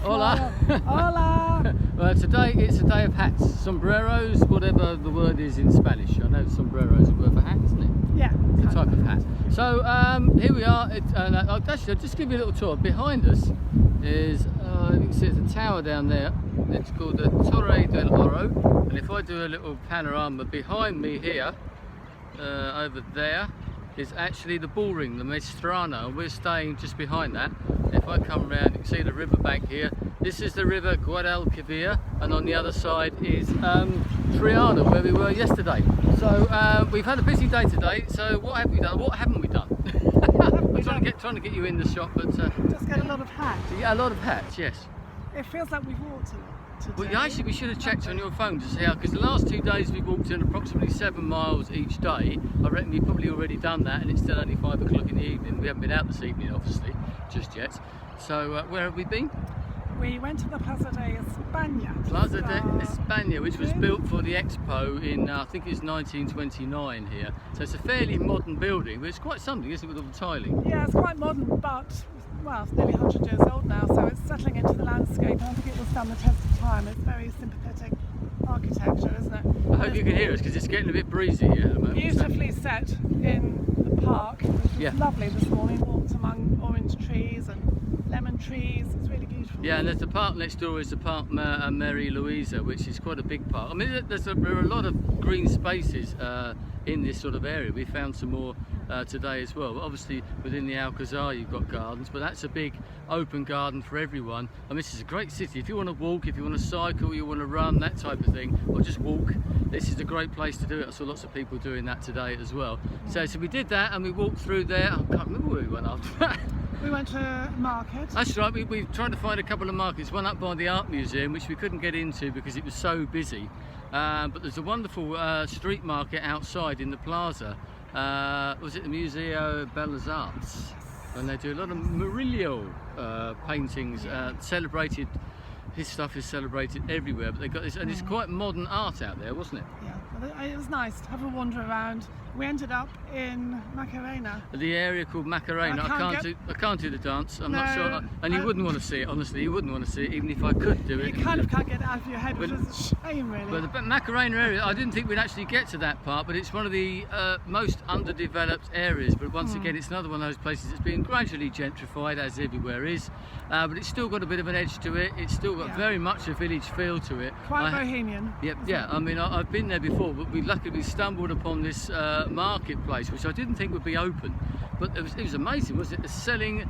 Hola. Hola. Well, today it's a day of hats, sombreros, whatever the word is in Spanish. I know sombrero is a word for hat, isn't it? Yeah. It's a type of hat. So here we are. Actually, I'll just give you a little tour. Behind us is, you can see there's a tower down there. It's called the Torre del Oro. And if I do a little panorama behind me here, over there, is actually the bull ring, the Maestrana, and we're staying just behind that. If I come around, you can see the riverbank here. This is the river Guadalquivir, and on the other side is Triana, where we were yesterday. So we've had a busy day today. So what have we done? What haven't we done? I'm trying to get you in the shop, but just get a lot of hats. Yeah, a lot of hats. Yes. It feels like we've walked a lot today. Well, actually, we should have checked on your phone to see how, because the last 2 days we walked in approximately 7 miles each day. I reckon we've probably already done that, and it's still only 5 o'clock in the evening. We haven't been out this evening, obviously, just yet. So where have we been? We went to the Plaza de España. Plaza de España, which was built for the Expo in, I think it's 1929 here. So it's a fairly modern building, but it's quite something, isn't it, with all the tiling? Yeah, it's quite modern, but, well, it's nearly 100 years old now, so it's settling into the landscape, and I think it will stand the test of time. It's very sympathetic architecture, isn't it? I hope you can hear us, because it's getting a bit breezy here at the moment. Beautifully set in the park, which was lovely this morning. Walked among orange trees and lemon trees. It's really beautiful. Yeah, and there's the park next door is the Park Mary Louisa, which is quite a big park. I mean, there are a lot of green spaces in this sort of area. We found some more today as well. Obviously, within the Alcazar you've got gardens, but that's a big open garden for everyone. And this is a great city. If you want to walk, if you want to cycle, you want to run, that type of thing, or just walk, this is a great place to do it. I saw lots of people doing that today as well. So we did that, and we walked through there. I can't remember where we went after that. We went to a market. That's right, we tried to find a couple of markets, one up by the art museum, which we couldn't get into because it was so busy. But there's a wonderful street market outside in the plaza. Was it the Museo Bellas Arts? And they do a lot of Murillo paintings, celebrated. His stuff is celebrated everywhere, but they got this, and it's quite modern art out there, wasn't it? Yeah, it was nice to have a wander around. We ended up in Macarena. The area called Macarena. I can't do the dance. I'm not sure, and you wouldn't want to see it. Honestly, you wouldn't want to see it, even if I could do it. You kind of can't get it out of your head, which is a shame, really. But the Macarena area, I didn't think we'd actually get to that part, but it's one of the most underdeveloped areas. But once again, it's another one of those places that's being gradually gentrified, as everywhere is. But it's still got a bit of an edge to it. It's still got very much a village feel to it. Quite bohemian. Yeah. I mean, I've been there before, but we luckily stumbled upon this marketplace, which I didn't think would be open. But it was amazing, wasn't it? They're selling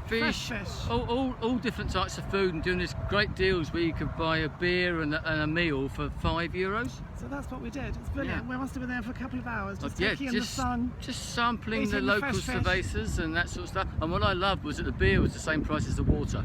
fish, all different types of food, and doing these great deals where you could buy a beer and a meal for €5. So that's what we did. It's brilliant. We must have been there for a couple of hours, just taking in the sun, just sampling the eating local fresh fish. cervezas and that sort of stuff. And what I loved was that the beer was the same price as the water.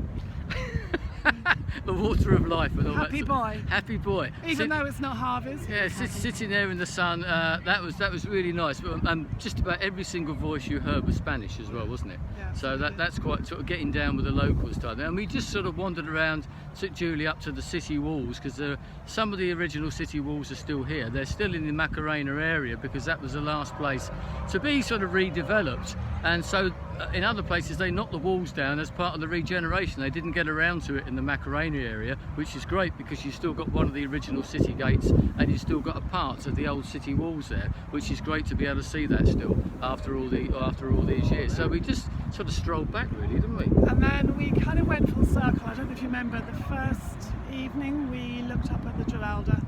The water of life and all Happy that. Boy. Happy boy. Even though it's not harvest. Yeah, sitting there in the sun, that was really nice. And just about every single voice you heard was Spanish as well, wasn't it? Yeah, so that's quite sort of getting down with the locals type. And we just sort of wandered around, took Julie up to the city walls, because some of the original city walls are still here. They're still in the Macarena area, because that was the last place to be sort of redeveloped. And so in other places they knocked the walls down as part of the regeneration. They didn't get around to it in the Macarena area, which is great, because you've still got one of the original city gates, and you've still got a part of the old city walls there, which is great to be able to see that still after all these years. So we just sort of strolled back, really, didn't we? And then we kind of went full circle. I don't know if you remember, the first evening we looked up at the Giralda,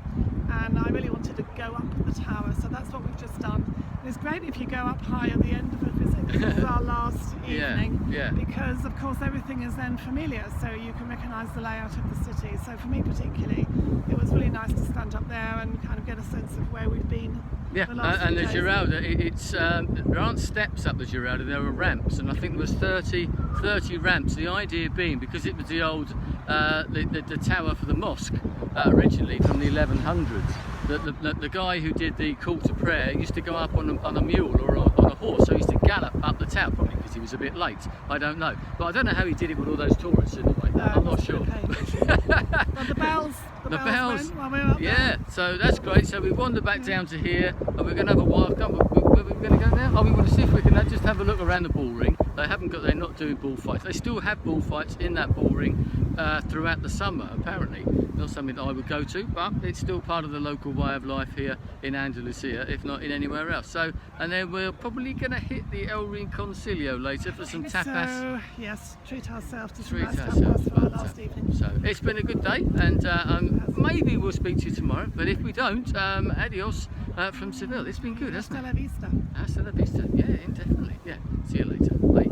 and I really wanted to go up the tower, so that's what we've just done. And it's great if you go up high at the end of a visit. This is our last evening, because of course everything is then familiar, so you can recognise the layout of the city. So for me particularly, it was really nice to stand up there and kind of get a sense of where we've been. Yeah, and the Giralda, there aren't steps up the Giralda, there are ramps, and I think there was 30 ramps. The idea being, because it was the old, the tower for the mosque originally from the 1100s, the guy who did the call to prayer used to go up on a mule or on a horse, so he used to gallop up the tower, probably because he was a bit late, I don't know. But I don't know how he did it with all those tourists in the way, I'm not sure. Well, the bells went while we were up there. So that's great. So we wandered back down to here, and we're going to have a wild come. Where are we going to go now? Oh, we want to see if we can just have a look around the bull ring. they're not doing bullfights. They still have bullfights in that bull ring throughout the summer, apparently. Not something that I would go to, but it's still part of the local way of life here in Andalusia, if not in anywhere else. So, and then we're probably going to hit the El Rinconcillo later for some tapas. So, yes, treat ourselves to some Treat nice ourselves, tapas for our last evening. So it's been a good day, and maybe we'll speak to you tomorrow, but if we don't, adios from Seville. It's been good, hasn't it? Hasta la vista. Hasta la vista. Yeah, definitely. Yeah. See you later. Bye.